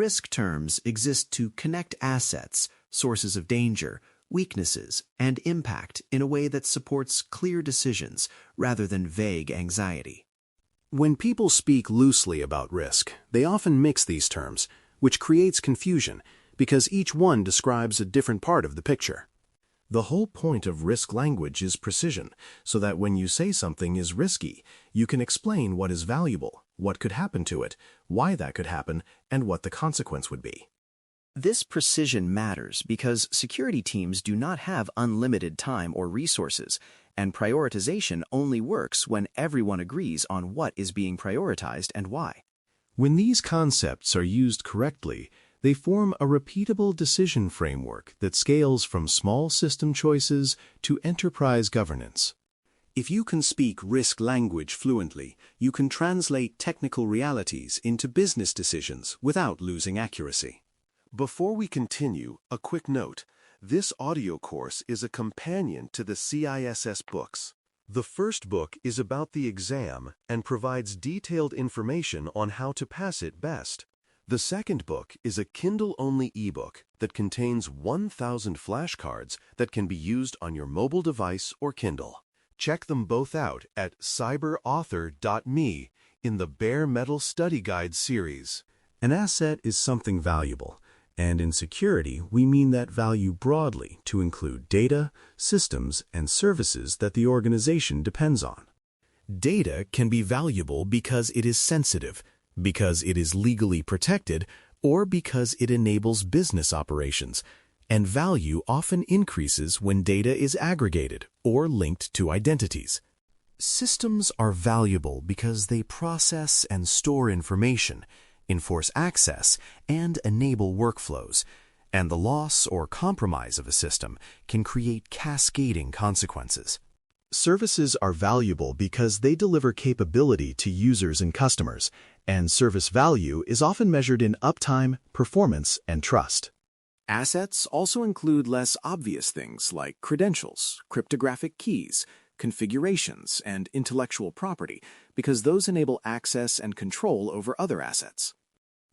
Risk terms exist to connect assets, sources of danger, weaknesses, and impact in a way that supports clear decisions rather than vague anxiety. When people speak loosely about risk, they often mix these terms, which creates confusion because each one describes a different part of the picture. The whole point of risk language is precision, so that when you say something is risky, you can explain what is valuable, what could happen to it, why that could happen, and what the consequence would be. This precision matters because security teams do not have unlimited time or resources, and prioritization only works when everyone agrees on what is being prioritized and why. When these concepts are used correctly, they form a repeatable decision framework that scales from small system choices to enterprise governance. If you can speak risk language fluently, you can translate technical realities into business decisions without losing accuracy. Before we continue, a quick note. This audio course is a companion to the CISS books. The first book is about the exam and provides detailed information on how to pass it best. The second book is a Kindle-only ebook that contains 1,000 flashcards that can be used on your mobile device or Kindle. Check them both out at cyberauthor.me in the Bare Metal Study Guide series. An asset is something valuable. And in security, we mean that value broadly to include data, systems, and services that the organization depends on. Data can be valuable because it is sensitive, because it is legally protected, or because it enables business operations, and value often increases when data is aggregated or linked to identities. Systems are valuable because they process and store information, enforce access, and enable workflows, and the loss or compromise of a system can create cascading consequences. Services are valuable because they deliver capability to users and customers, and service value is often measured in uptime, performance, and trust. Assets also include less obvious things like credentials, cryptographic keys, configurations, and intellectual property, because those enable access and control over other assets.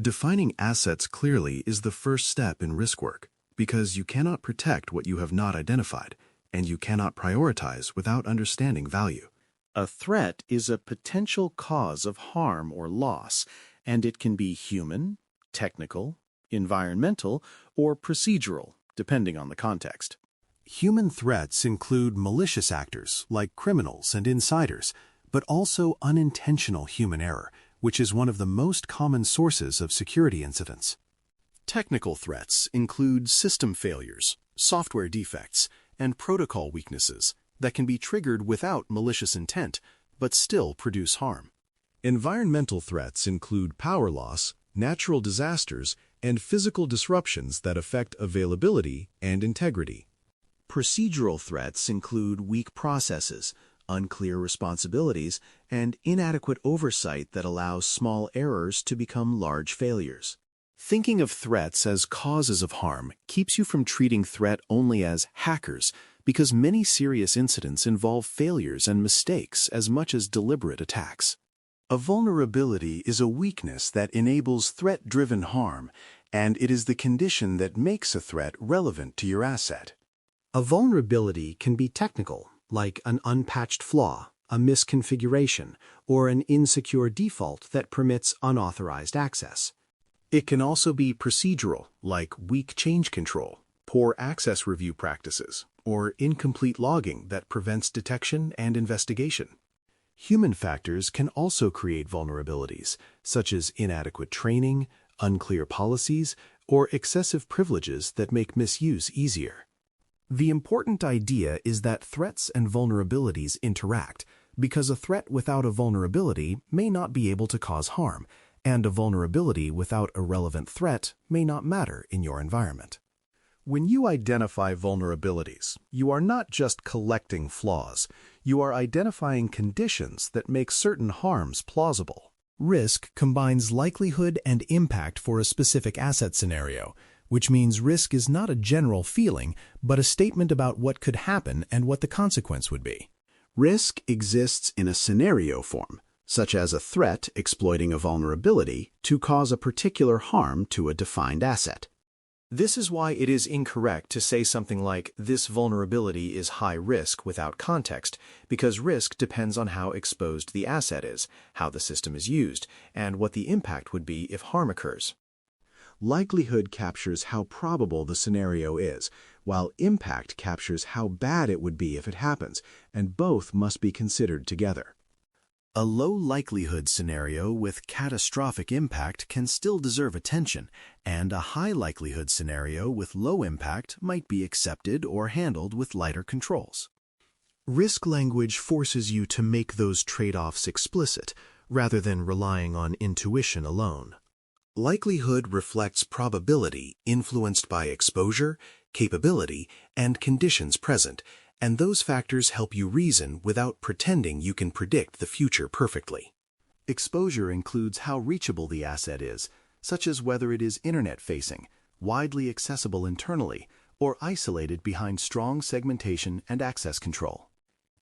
Defining assets clearly is the first step in risk work, because you cannot protect what you have not identified, and you cannot prioritize without understanding value. A threat is a potential cause of harm or loss, and it can be human, technical, environmental, or procedural, depending on the context. Human threats include malicious actors, like criminals and insiders, but also unintentional human error, which is one of the most common sources of security incidents. Technical threats include system failures, software defects, and protocol weaknesses that can be triggered without malicious intent, but still produce harm. Environmental threats include power loss, natural disasters, and physical disruptions that affect availability and integrity. Procedural threats include weak processes, unclear responsibilities, and inadequate oversight that allows small errors to become large failures. Thinking of threats as causes of harm keeps you from treating threat only as hackers, because many serious incidents involve failures and mistakes as much as deliberate attacks. A vulnerability is a weakness that enables threat-driven harm, and it is the condition that makes a threat relevant to your asset. A vulnerability can be technical, like an unpatched flaw, a misconfiguration, or an insecure default that permits unauthorized access. It can also be procedural, like weak change control, poor access review practices, or incomplete logging that prevents detection and investigation. Human factors can also create vulnerabilities, such as inadequate training, unclear policies, or excessive privileges that make misuse easier. The important idea is that threats and vulnerabilities interact, because a threat without a vulnerability may not be able to cause harm, and a vulnerability without a relevant threat may not matter in your environment. When you identify vulnerabilities, you are not just collecting flaws, you are identifying conditions that make certain harms plausible. Risk combines likelihood and impact for a specific asset scenario, which means risk is not a general feeling, but a statement about what could happen and what the consequence would be. Risk exists in a scenario form, such as a threat exploiting a vulnerability to cause a particular harm to a defined asset. This is why it is incorrect to say something like, "This vulnerability is high risk" without context, because risk depends on how exposed the asset is, how the system is used, and what the impact would be if harm occurs. Likelihood captures how probable the scenario is, while impact captures how bad it would be if it happens, and both must be considered together. A low likelihood scenario with catastrophic impact can still deserve attention, and a high likelihood scenario with low impact might be accepted or handled with lighter controls. Risk language forces you to make those trade-offs explicit, rather than relying on intuition alone. Likelihood reflects probability influenced by exposure, capability, and conditions present, and those factors help you reason without pretending you can predict the future perfectly. Exposure includes how reachable the asset is, such as whether it is internet-facing, widely accessible internally, or isolated behind strong segmentation and access control.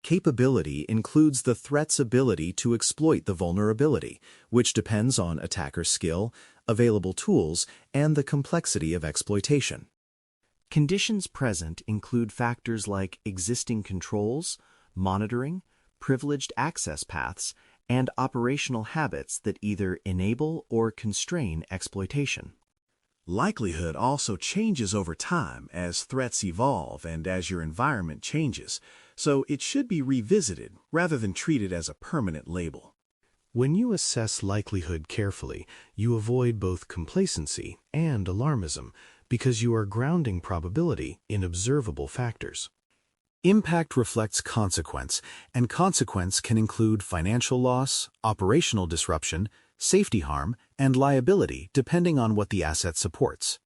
Capability includes the threat's ability to exploit the vulnerability, which depends on attacker skill, available tools, and the complexity of exploitation. Conditions present include factors like existing controls, monitoring, privileged access paths, and operational habits that either enable or constrain exploitation. Likelihood also changes over time as threats evolve and as your environment changes, so it should be revisited rather than treated as a permanent label. When you assess likelihood carefully, you avoid both complacency and alarmism because you are grounding probability in observable factors. Impact reflects consequence, and consequence can include financial loss, operational disruption, safety harm, and liability depending on what the asset supports.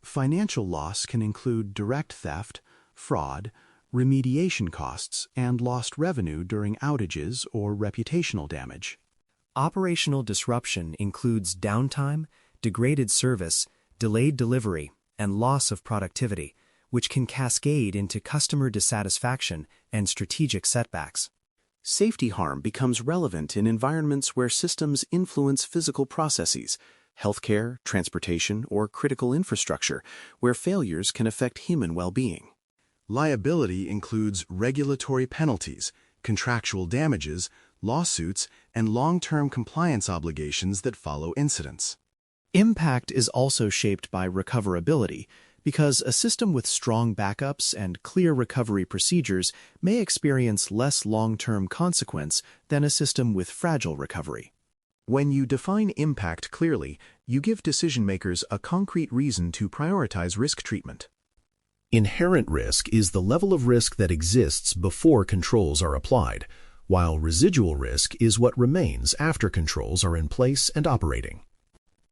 Financial loss can include direct theft, fraud, remediation costs, and lost revenue during outages or reputational damage. Operational disruption includes downtime, degraded service, delayed delivery, and loss of productivity, which can cascade into customer dissatisfaction and strategic setbacks. Safety harm becomes relevant in environments where systems influence physical processes, healthcare, transportation, or critical infrastructure, where failures can affect human well-being. Liability includes regulatory penalties, contractual damages, lawsuits, and long-term compliance obligations that follow incidents. Impact is also shaped by recoverability, because a system with strong backups and clear recovery procedures may experience less long-term consequence than a system with fragile recovery. When you define impact clearly, you give decision-makers a concrete reason to prioritize risk treatment. Inherent risk is the level of risk that exists before controls are applied, while residual risk is what remains after controls are in place and operating.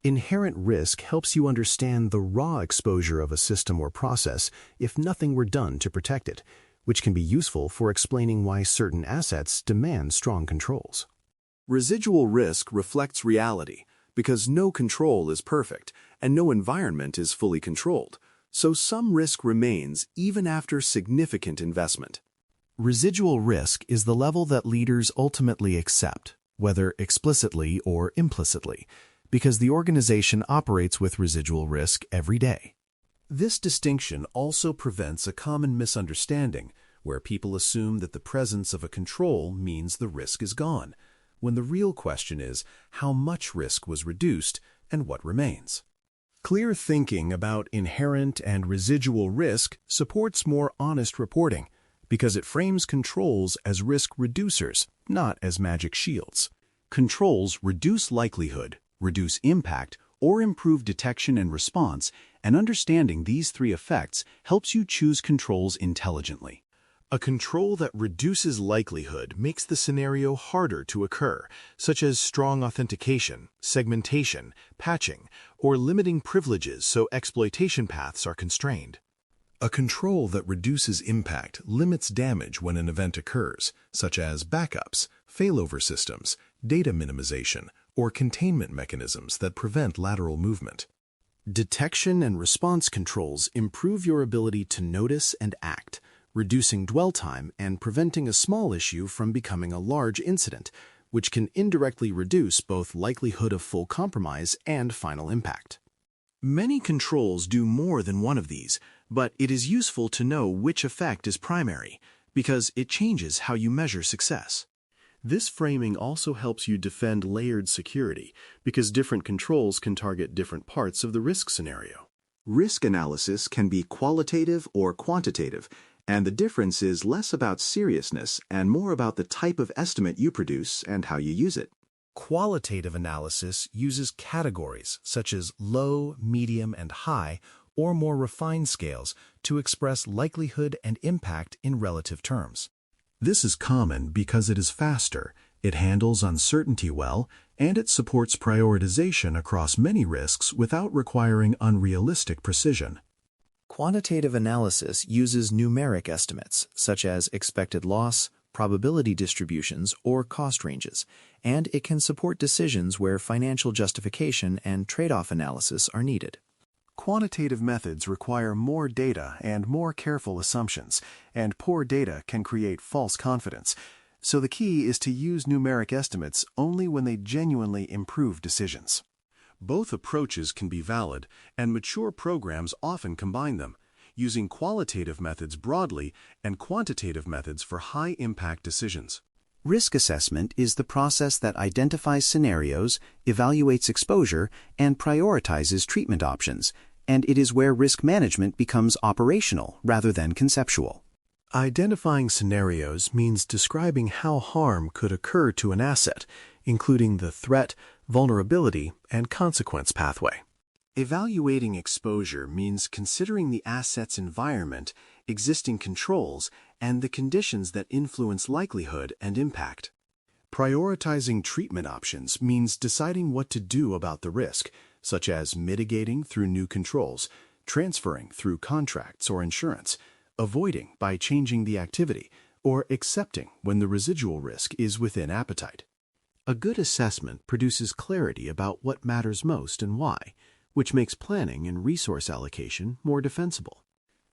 Inherent risk helps you understand the raw exposure of a system or process if nothing were done to protect it, which can be useful for explaining why certain assets demand strong controls. Residual risk reflects reality because no control is perfect and no environment is fully controlled, so some risk remains even after significant investment. Residual risk is the level that leaders ultimately accept, whether explicitly or implicitly, because the organization operates with residual risk every day. This distinction also prevents a common misunderstanding where people assume that the presence of a control means the risk is gone, when the real question is how much risk was reduced and what remains. Clear thinking about inherent and residual risk supports more honest reporting because it frames controls as risk reducers, not as magic shields. Controls reduce likelihood, reduce impact, or improve detection and response, and understanding these three effects helps you choose controls intelligently. A control that reduces likelihood makes the scenario harder to occur, such as strong authentication, segmentation, patching, or limiting privileges so exploitation paths are constrained. A control that reduces impact limits damage when an event occurs, such as backups, failover systems, data minimization, or containment mechanisms that prevent lateral movement. Detection and response controls improve your ability to notice and act, reducing dwell time and preventing a small issue from becoming a large incident, which can indirectly reduce both likelihood of full compromise and final impact. Many controls do more than one of these, but it is useful to know which effect is primary, because it changes how you measure success. This framing also helps you defend layered security, because different controls can target different parts of the risk scenario. Risk analysis can be qualitative or quantitative, and the difference is less about seriousness and more about the type of estimate you produce and how you use it. Qualitative analysis uses categories such as low, medium, and high, or more refined scales to express likelihood and impact in relative terms. This is common because it is faster, it handles uncertainty well, and it supports prioritization across many risks without requiring unrealistic precision. Quantitative analysis uses numeric estimates, such as expected loss, probability distributions, or cost ranges, and it can support decisions where financial justification and trade-off analysis are needed. Quantitative methods require more data and more careful assumptions, and poor data can create false confidence. So the key is to use numeric estimates only when they genuinely improve decisions. Both approaches can be valid, and mature programs often combine them, using qualitative methods broadly and quantitative methods for high-impact decisions. Risk assessment is the process that identifies scenarios, evaluates exposure, and prioritizes treatment options, and it is where risk management becomes operational rather than conceptual. Identifying scenarios means describing how harm could occur to an asset, including the threat, vulnerability, and consequence pathway. Evaluating exposure means considering the asset's environment, existing controls, and the conditions that influence likelihood and impact. Prioritizing treatment options means deciding what to do about the risk, such as mitigating through new controls, transferring through contracts or insurance, avoiding by changing the activity, or accepting when the residual risk is within appetite. A good assessment produces clarity about what matters most and why, which makes planning and resource allocation more defensible.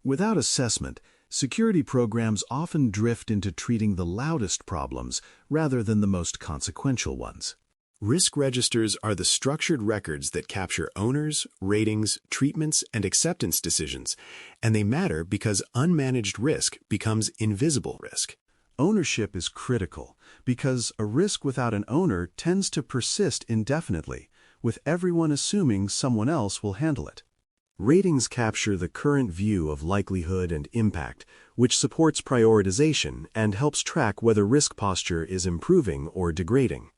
Without assessment, security programs often drift into treating the loudest problems rather than the most consequential ones. Risk registers are the structured records that capture owners, ratings, treatments, and acceptance decisions, and they matter because unmanaged risk becomes invisible risk. Ownership is critical because a risk without an owner tends to persist indefinitely, with everyone assuming someone else will handle it. Ratings capture the current view of likelihood and impact, which supports prioritization and helps track whether risk posture is improving or degrading.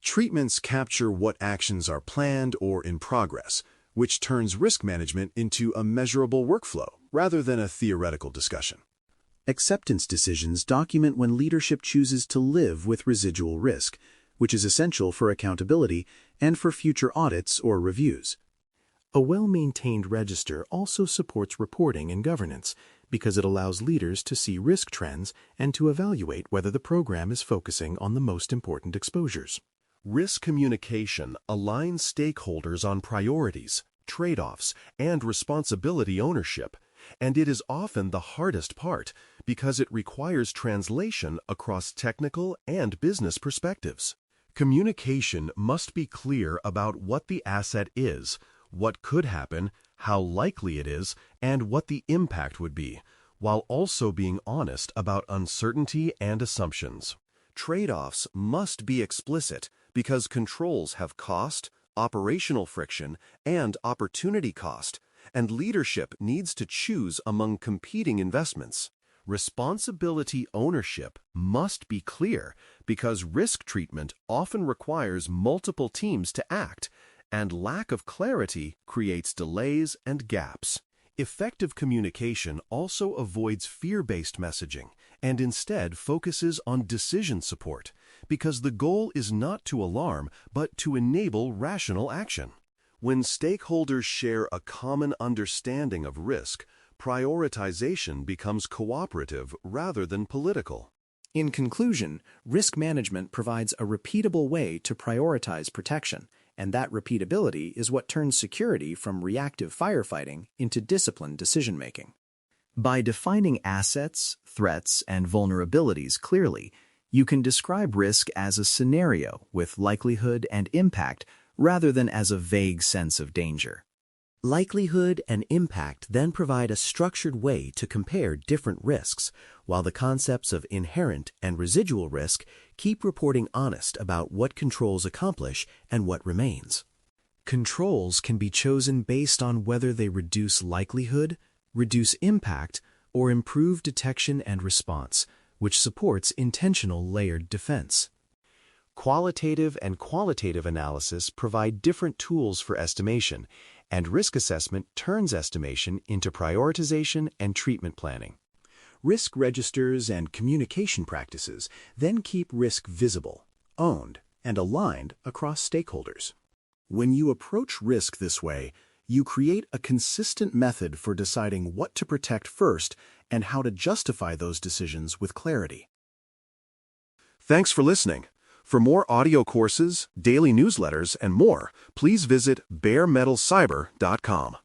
Treatments capture what actions are planned or in progress, which turns risk management into a measurable workflow rather than a theoretical discussion. Acceptance decisions document when leadership chooses to live with residual risk, which is essential for accountability and for future audits or reviews. A well-maintained register also supports reporting and governance because it allows leaders to see risk trends and to evaluate whether the program is focusing on the most important exposures. Risk communication aligns stakeholders on priorities, trade-offs, and responsibility ownership, and it is often the hardest part because it requires translation across technical and business perspectives. Communication must be clear about what the asset is, what could happen, how likely it is, and what the impact would be, while also being honest about uncertainty and assumptions. Trade-offs must be explicit because controls have cost, operational friction, and opportunity cost, and leadership needs to choose among competing investments. Responsibility ownership must be clear because risk treatment often requires multiple teams to act, and lack of clarity creates delays and gaps. Effective communication also avoids fear-based messaging and instead focuses on decision support because the goal is not to alarm but to enable rational action. When stakeholders share a common understanding of risk, prioritization becomes cooperative rather than political. In conclusion, risk management provides a repeatable way to prioritize protection, and that repeatability is what turns security from reactive firefighting into disciplined decision-making. By defining assets, threats, and vulnerabilities clearly, You can describe risk as a scenario with likelihood and impact rather than as a vague sense of danger. Likelihood and impact then provide a structured way to compare different risks, while the concepts of inherent and residual risk keep reporting honest about what controls accomplish and what remains. Controls can be chosen based on whether they reduce likelihood, reduce impact, or improve detection and response, which supports intentional layered defense. Qualitative and qualitative analysis provide different tools for estimation, and risk assessment turns estimation into prioritization and treatment planning. Risk registers and communication practices then keep risk visible, owned, and aligned across stakeholders. When you approach risk this way, you create a consistent method for deciding what to protect first and how to justify those decisions with clarity. Thanks for listening. For more audio courses, daily newsletters, and more, please visit baremetalcyber.com.